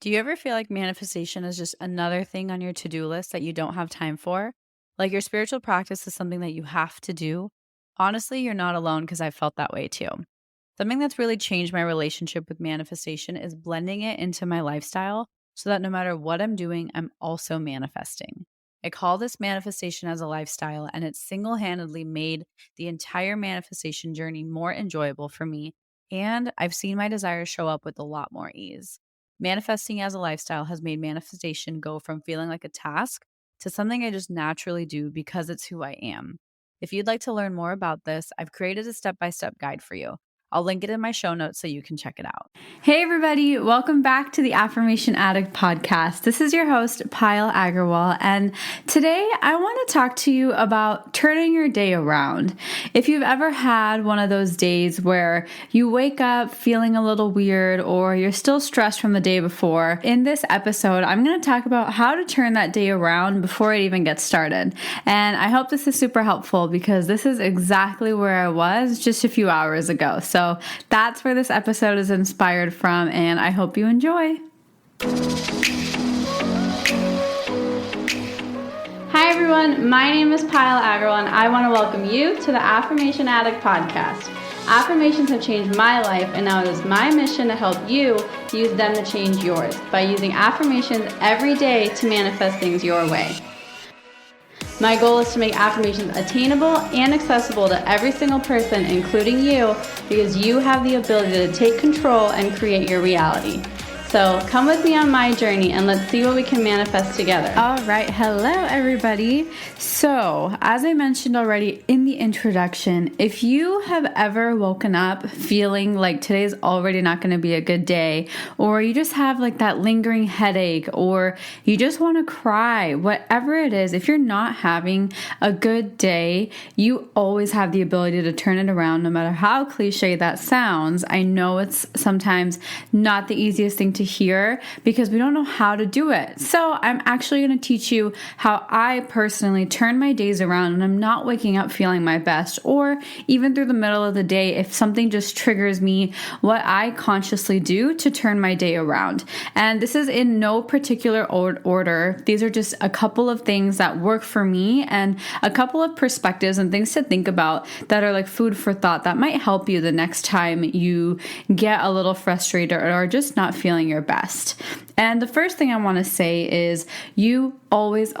Do you ever feel like manifestation is just another thing on your to-do list that you don't have time for? Like your spiritual practice is something that you have to do? Honestly, you're not alone because I felt that way too. Something that's really changed my relationship with manifestation is blending it into my lifestyle so that no matter what I'm doing, I'm also manifesting. I call this manifestation as a lifestyle, and it's single handedly made the entire manifestation journey more enjoyable for me. And I've seen my desires show up with a lot more ease. Manifesting as a lifestyle has made manifestation go from feeling like a task to something I just naturally do because it's who I am. If you'd like to learn more about this, I've created a step by step guide for you. I'll link it in my show notes so you can check it out. Hey, everybody. Welcome back to the Affirmation Addict podcast. This is your host, Payal Agarwal, and today I want to talk to you about turning your day around. If you've ever had one of those days where you wake up feeling a little weird or you're still stressed from the day before, in this episode, I'm going to talk about how to turn that day around before it even gets started. And I hope this is super helpful because this is exactly where I was just a few hours ago. So that's where this episode is inspired from, and I hope you enjoy. Hi everyone, my name is Payal Agarwal, and I want to welcome you to the Affirmation Addict podcast. Affirmations have changed my life, and now it is my mission to help you use them to change yours by using affirmations every day to manifest things your way. My goal is to make affirmations attainable and accessible to every single person, including you, because you have the ability to take control and create your reality. So come with me on my journey and let's see what we can manifest together. All right. Hello, everybody. So as I mentioned already in the introduction, if you have ever woken up feeling like today's already not going to be a good day, or you just have like that lingering headache, or you just want to cry, whatever it is, if you're not having a good day, you always have the ability to turn it around, no matter how cliche that sounds. I know it's sometimes not the easiest thing to hear because we don't know how to do it. So I'm actually going to teach you how I personally turn my days around when I'm not waking up feeling my best, or even through the middle of the day, if something just triggers me, what I consciously do to turn my day around. And this is in no particular order. These are just a couple of things that work for me and a couple of perspectives and things to think about that are like food for thought that might help you the next time you get a little frustrated or are just not feeling your best. And the first thing I want to say is you always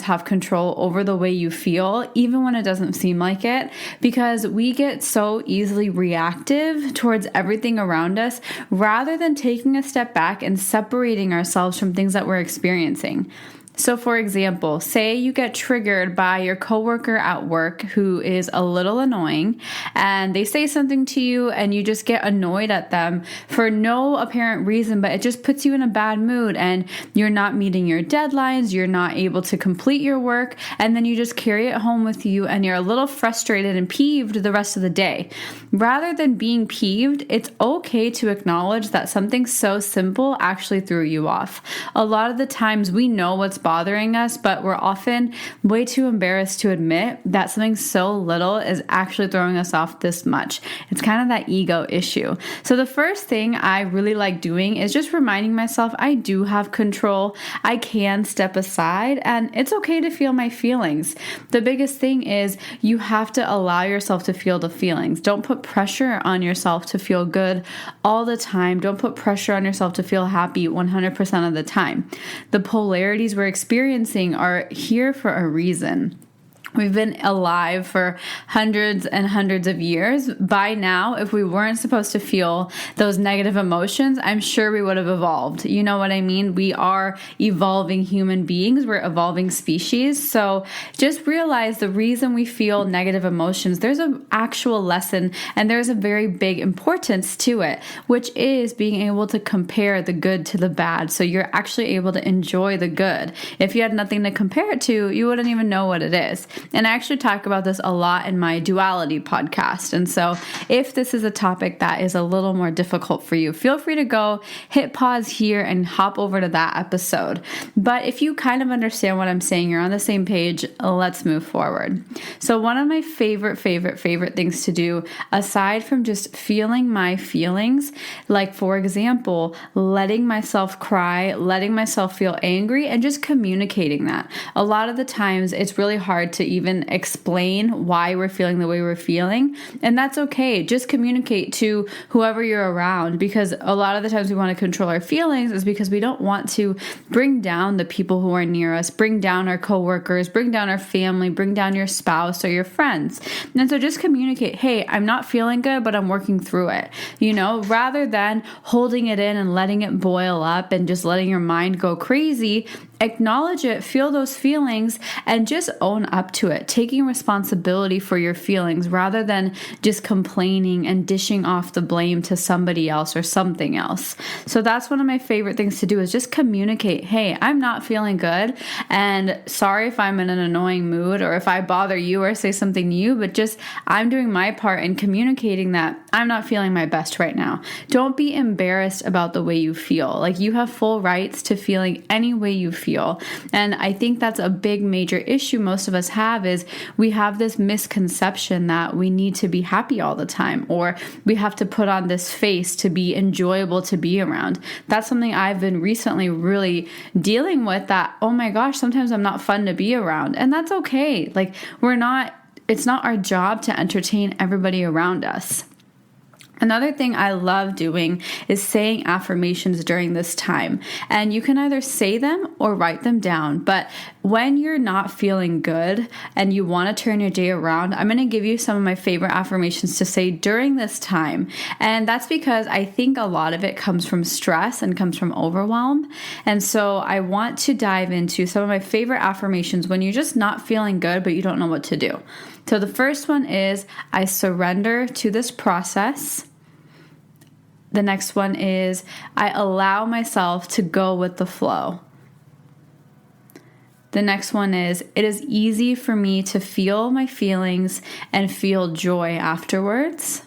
have control over the way you feel, even when it doesn't seem like it, because we get so easily reactive towards everything around us rather than taking a step back and separating ourselves from things that we're experiencing. So for example, say you get triggered by your coworker at work who is a little annoying and they say something to you and you just get annoyed at them for no apparent reason, but it just puts you in a bad mood and you're not meeting your deadlines, you're not able to complete your work, and then you just carry it home with you and you're a little frustrated and peeved the rest of the day. Rather than being peeved, it's okay to acknowledge that something so simple actually threw you off. A lot of the times we know what's bothering us, but we're often way too embarrassed to admit that something so little is actually throwing us off this much. It's kind of that ego issue. So the first thing I really like doing is just reminding myself I do have control. I can step aside and it's okay to feel my feelings. The biggest thing is you have to allow yourself to feel the feelings. Don't put pressure on yourself to feel good all the time. Don't put pressure on yourself to feel happy 100% of the time. The polarities we're experiencing are here for a reason. We've been alive for hundreds and hundreds of years. By now, if we weren't supposed to feel those negative emotions, I'm sure we would have evolved. You know what I mean? We are evolving human beings. We're evolving species. So just realize the reason we feel negative emotions, there's an actual lesson and there's a very big importance to it, which is being able to compare the good to the bad. So you're actually able to enjoy the good. If you had nothing to compare it to, you wouldn't even know what it is. And I actually talk about this a lot in my duality podcast. And so if this is a topic that is a little more difficult for you, feel free to go hit pause here and hop over to that episode. But if you kind of understand what I'm saying, you're on the same page, let's move forward. So one of my favorite things to do, aside from just feeling my feelings, like for example, letting myself cry, letting myself feel angry, and just communicating that. A lot of the times it's really hard to even explain why we're feeling the way we're feeling, and that's okay. Just communicate to whoever you're around, because a lot of the times we want to control our feelings is because we don't want to bring down the people who are near us, bring down our coworkers, bring down our family, bring down your spouse or your friends. And so just communicate, hey, I'm not feeling good, but I'm working through it, rather than holding it in and letting it boil up and just letting your mind go crazy. Acknowledge it, feel those feelings, and just own up to it, taking responsibility for your feelings rather than just complaining and dishing off the blame to somebody else or something else. So that's one of my favorite things to do, is just communicate, hey, I'm not feeling good, and sorry if I'm in an annoying mood or if I bother you or say something to you, but just I'm doing my part in communicating that I'm not feeling my best right now. Don't be embarrassed about the way you feel. Like, you have full rights to feeling any way you feel. And I think that's a big major issue most of us have, is we have this misconception that we need to be happy all the time, or we have to put on this face to be enjoyable to be around. That's something I've been recently really dealing with, that, oh my gosh, sometimes I'm not fun to be around. And that's okay. Like, it's not our job to entertain everybody around us. Another thing I love doing is saying affirmations during this time. And you can either say them or write them down. But when you're not feeling good and you want to turn your day around, I'm going to give you some of my favorite affirmations to say during this time. And that's because I think a lot of it comes from stress and comes from overwhelm. And so I want to dive into some of my favorite affirmations when you're just not feeling good, but you don't know what to do. So the first one is, I surrender to this process. The next one is, I allow myself to go with the flow. The next one is, it is easy for me to feel my feelings and feel joy afterwards.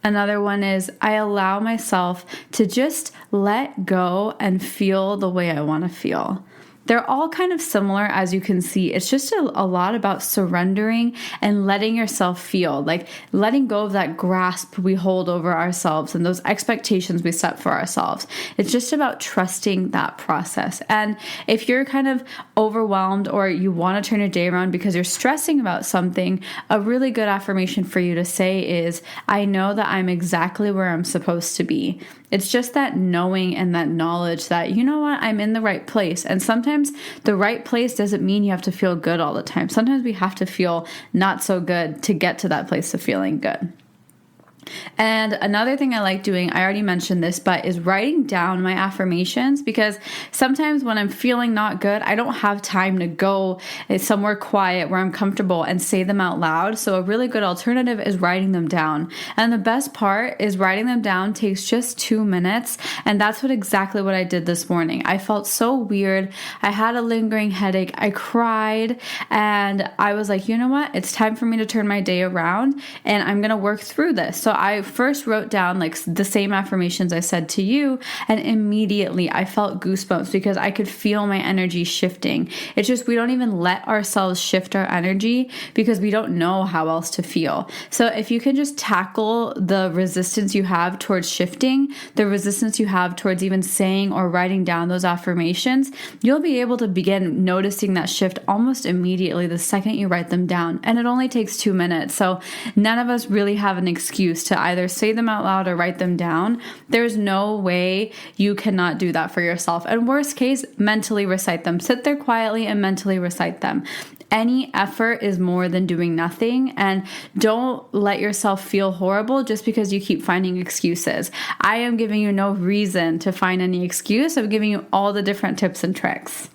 Another one is, I allow myself to just let go and feel the way I want to feel. They're all kind of similar, as you can see. It's just a lot about surrendering and letting yourself feel, like letting go of that grasp we hold over ourselves and those expectations we set for ourselves. It's just about trusting that process. And if you're kind of overwhelmed or you want to turn your day around because you're stressing about something, a really good affirmation for you to say is, I know that I'm exactly where I'm supposed to be. It's just that knowing and that knowledge that, you know what, I'm in the right place. And sometimes the right place doesn't mean you have to feel good all the time. Sometimes we have to feel not so good to get to that place of feeling good. And another thing I like doing, I already mentioned this, but is writing down my affirmations, because sometimes when I'm feeling not good, I don't have time to go somewhere quiet where I'm comfortable and say them out loud. So a really good alternative is writing them down. And the best part is writing them down takes just 2 minutes. And that's exactly what I did this morning. I felt so weird. I had a lingering headache. I cried, and I was like, you know what? It's time for me to turn my day around, and I'm going to work through this. So I first wrote down like the same affirmations I said to you, and immediately I felt goosebumps because I could feel my energy shifting. It's just, we don't even let ourselves shift our energy because we don't know how else to feel. So if you can just tackle the resistance you have towards shifting, the resistance you have towards even saying or writing down those affirmations, you'll be able to begin noticing that shift almost immediately the second you write them down. And it only takes 2 minutes. So none of us really have an excuse to either say them out loud or write them down. There's no way you cannot do that for yourself. And worst case, mentally recite them. Sit there quietly and mentally recite them. Any effort is more than doing nothing, and don't let yourself feel horrible just because you keep finding excuses. I am giving you no reason to find any excuse. I'm giving you all the different tips and tricks.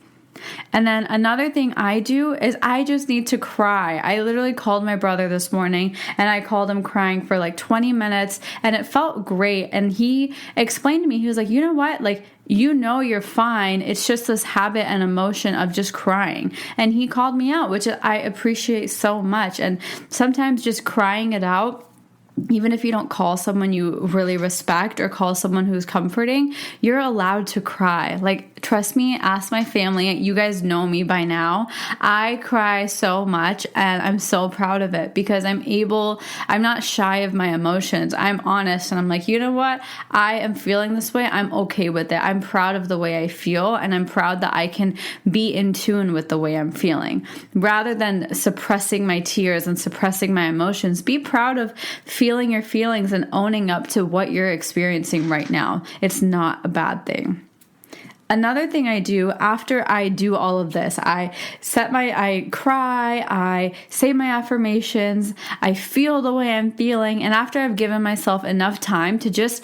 And then another thing I do is I just need to cry. I literally called my brother this morning and I called him crying for like 20 minutes and it felt great. And he explained to me, he was like, you know what? Like, you're fine. It's just this habit and emotion of just crying. And he called me out, which I appreciate so much. And sometimes just crying it out, even if you don't call someone you really respect or call someone who's comforting, you're allowed to cry. Like, trust me, ask my family. You guys know me by now. I cry so much and I'm so proud of it because I'm not shy of my emotions. I'm honest and I'm like, you know what? I am feeling this way. I'm okay with it. I'm proud of the way I feel and I'm proud that I can be in tune with the way I'm feeling. Rather than suppressing my tears and suppressing my emotions, be proud of feeling your feelings and owning up to what you're experiencing right now. It's not a bad thing. Another thing I do after I do all of this, I cry, I say my affirmations, I feel the way I'm feeling, and after I've given myself enough time to just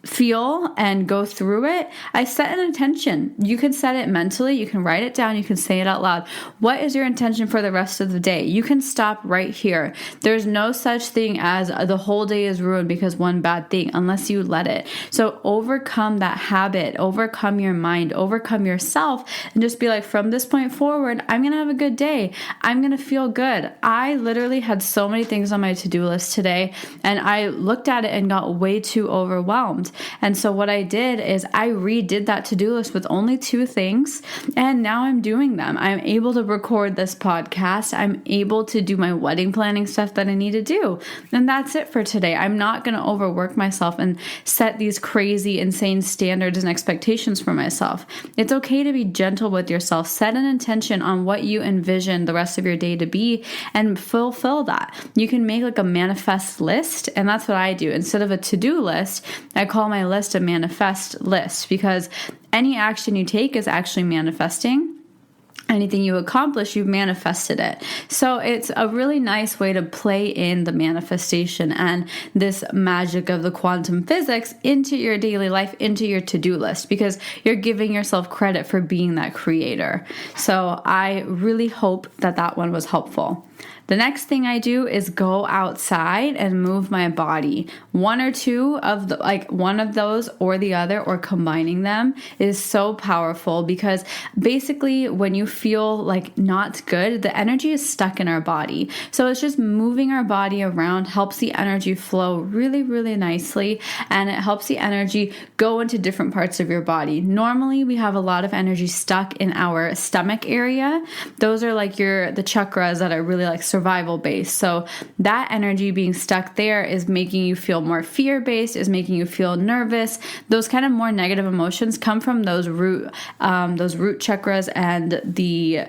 feel and go through it, I set an intention. You can set it mentally, you can write it down, you can say it out loud. What is your intention for the rest of the day? You can stop right here. There's no such thing as the whole day is ruined because one bad thing, unless you let it. So overcome that habit, overcome your mind, overcome yourself, and just be like, from this point forward, I'm going to have a good day. I'm going to feel good. I literally had so many things on my to-do list today, and I looked at it and got way too overwhelmed. And so what I did is I redid that to-do list with only 2 things, and now I'm doing them. I'm able to record this podcast. I'm able to do my wedding planning stuff that I need to do. And that's it for today. I'm not going to overwork myself and set these crazy, insane standards and expectations for myself. It's okay to be gentle with yourself. Set an intention on what you envision the rest of your day to be and fulfill that. You can make like a manifest list, and that's what I do. Instead of a to-do list, I call my list a manifest list because any action you take is actually manifesting. Anything you accomplish, you've manifested it. So it's a really nice way to play in the manifestation and this magic of the quantum physics into your daily life, into your to-do list, because you're giving yourself credit for being that creator. So I really hope that one was helpful. The next thing I do is go outside and move my body. One or two of one of those or the other, or combining them, is so powerful because basically when you feel like not good, the energy is stuck in our body. So it's just moving our body around helps the energy flow really, really nicely, and it helps the energy go into different parts of your body. Normally we have a lot of energy stuck in our stomach area. Those are like the chakras that are really like survival based. So that energy being stuck there is making you feel more fear based, is making you feel nervous. Those kind of more negative emotions come from those root chakras and the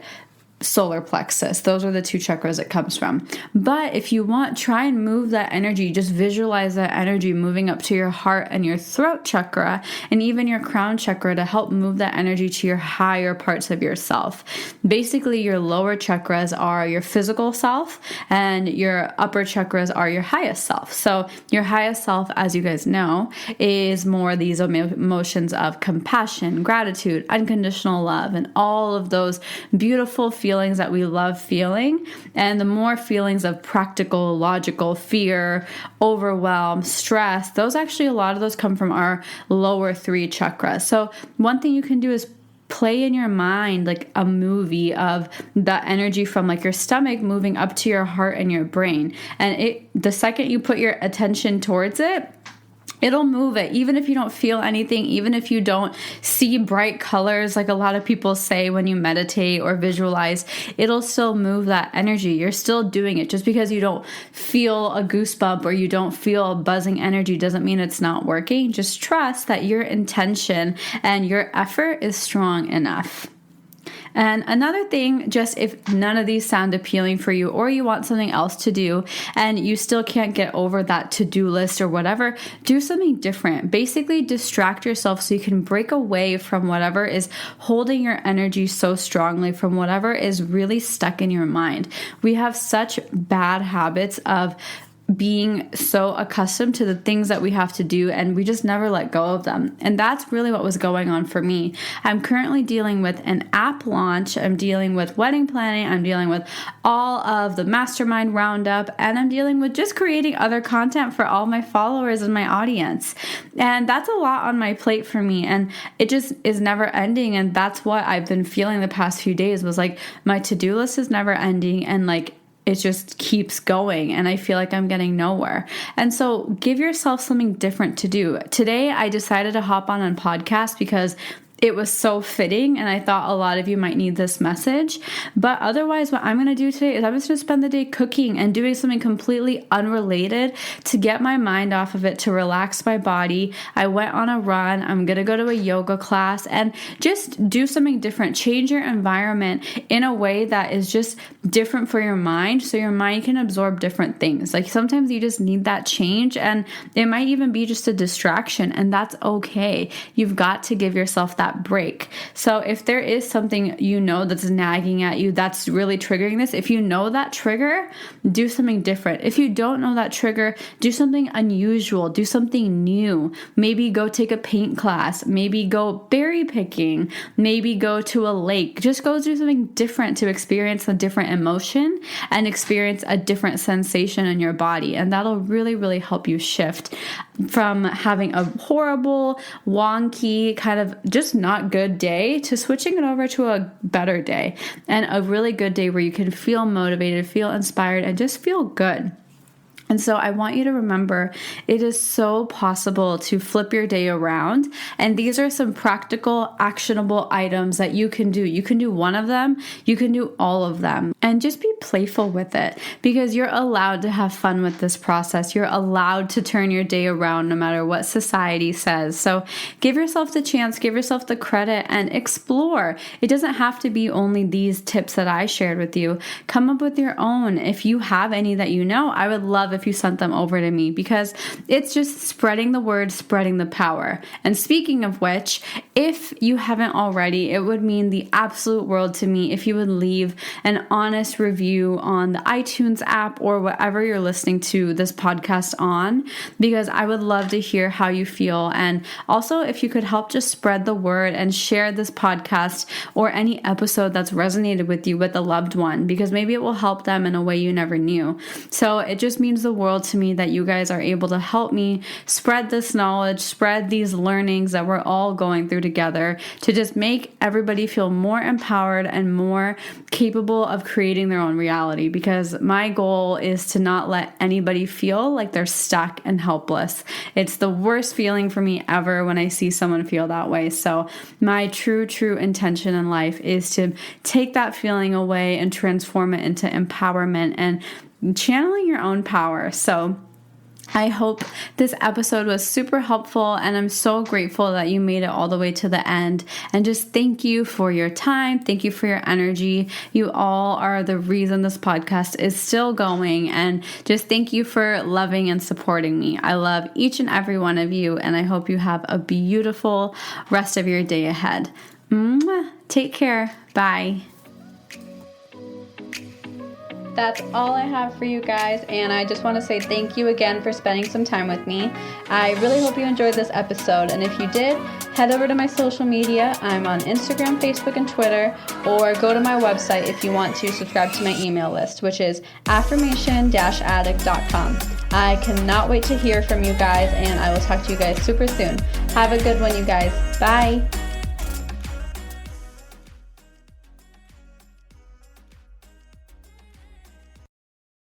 solar plexus. Those are the 2 chakras it comes from. But if you want, try and move that energy. Just visualize that energy moving up to your heart and your throat chakra and even your crown chakra to help move that energy to your higher parts of yourself. Basically, your lower chakras are your physical self and your upper chakras are your highest self. So your highest self, as you guys know, is more these emotions of compassion, gratitude, unconditional love, and all of those beautiful feelings that we love feeling. And the more feelings of practical, logical, fear, overwhelm, stress, a lot of those come from our lower 3 chakras. So one thing you can do is play in your mind like a movie of the energy from like your stomach moving up to your heart and your brain. And the second you put your attention towards it, it'll move it. Even if you don't feel anything, even if you don't see bright colors, like a lot of people say when you meditate or visualize, it'll still move that energy. You're still doing it. Just because you don't feel a goosebump or you don't feel a buzzing energy doesn't mean it's not working. Just trust that your intention and your effort is strong enough. And another thing, just if none of these sound appealing for you or you want something else to do and you still can't get over that to-do list or whatever, do something different. Basically distract yourself so you can break away from whatever is holding your energy so strongly, from whatever is really stuck in your mind. We have such bad habits of being so accustomed to the things that we have to do, and we just never let go of them. And that's really what was going on for me. I'm currently dealing with an app launch. I'm dealing with wedding planning. I'm dealing with all of the mastermind roundup, and I'm dealing with just creating other content for all my followers and my audience. And that's a lot on my plate for me, and it just is never ending. And that's what I've been feeling the past few days, was like my to-do list is never ending, and like it just keeps going, and I feel like I'm getting nowhere. And so give yourself something different to do. Today, I decided to hop on a podcast because it was so fitting, and I thought a lot of you might need this message. But otherwise, what I'm going to do today is I'm just going to spend the day cooking and doing something completely unrelated to get my mind off of it, to relax my body. I went on a run. I'm going to go to a yoga class and just do something different. Change your environment in a way that is just different for your mind, so your mind can absorb different things. Like sometimes you just need that change, and it might even be just a distraction, and that's okay. You've got to give yourself that break. So if there is something that's nagging at you, that's really triggering this, if you know that trigger, do something different. If you don't know that trigger, do something unusual, do something new. Maybe go take a paint class, maybe go berry picking, maybe go to a lake. Just go do something different to experience a different emotion and experience a different sensation in your body. And that'll really, really help you shift from having a horrible, wonky, kind of just not good day to switching it over to a better day, and a really good day where you can feel motivated, feel inspired, and just feel good. And so I want you to remember, it is so possible to flip your day around. And these are some practical, actionable items that you can do. You can do one of them, you can do all of them, and just be playful with it, because you're allowed to have fun with this process. You're allowed to turn your day around no matter what society says. So give yourself the chance, give yourself the credit, and explore. It doesn't have to be only these tips that I shared with you. Come up with your own. If you have any that I would love if you sent them over to me, because it's just spreading the word, spreading the power. And speaking of which, if you haven't already, it would mean the absolute world to me if you would leave an honest review on the iTunes app or whatever you're listening to this podcast on, because I would love to hear how you feel. And also, if you could help just spread the word and share this podcast or any episode that's resonated with you with a loved one, because maybe it will help them in a way you never knew. So it just means the world to me that you guys are able to help me spread this knowledge, spread these learnings that we're all going through together, to just make everybody feel more empowered and more capable of creating their own reality. Because my goal is to not let anybody feel like they're stuck and helpless. It's the worst feeling for me ever when I see someone feel that way. So my true intention in life is to take that feeling away and transform it into empowerment and channeling your own power. So I hope this episode was super helpful, and I'm so grateful that you made it all the way to the end. And just thank you for your time. Thank you for your energy. You all are the reason this podcast is still going, and just thank you for loving and supporting me. I love each and every one of you, and I hope you have a beautiful rest of your day ahead. Take care. Bye. That's all I have for you guys, and I just want to say thank you again for spending some time with me. I really hope you enjoyed this episode, and if you did, head over to my social media. I'm on Instagram, Facebook, and Twitter, or go to my website if you want to subscribe to my email list, which is affirmation-addict.com. I cannot wait to hear from you guys, and I will talk to you guys super soon. Have a good one, you guys. Bye.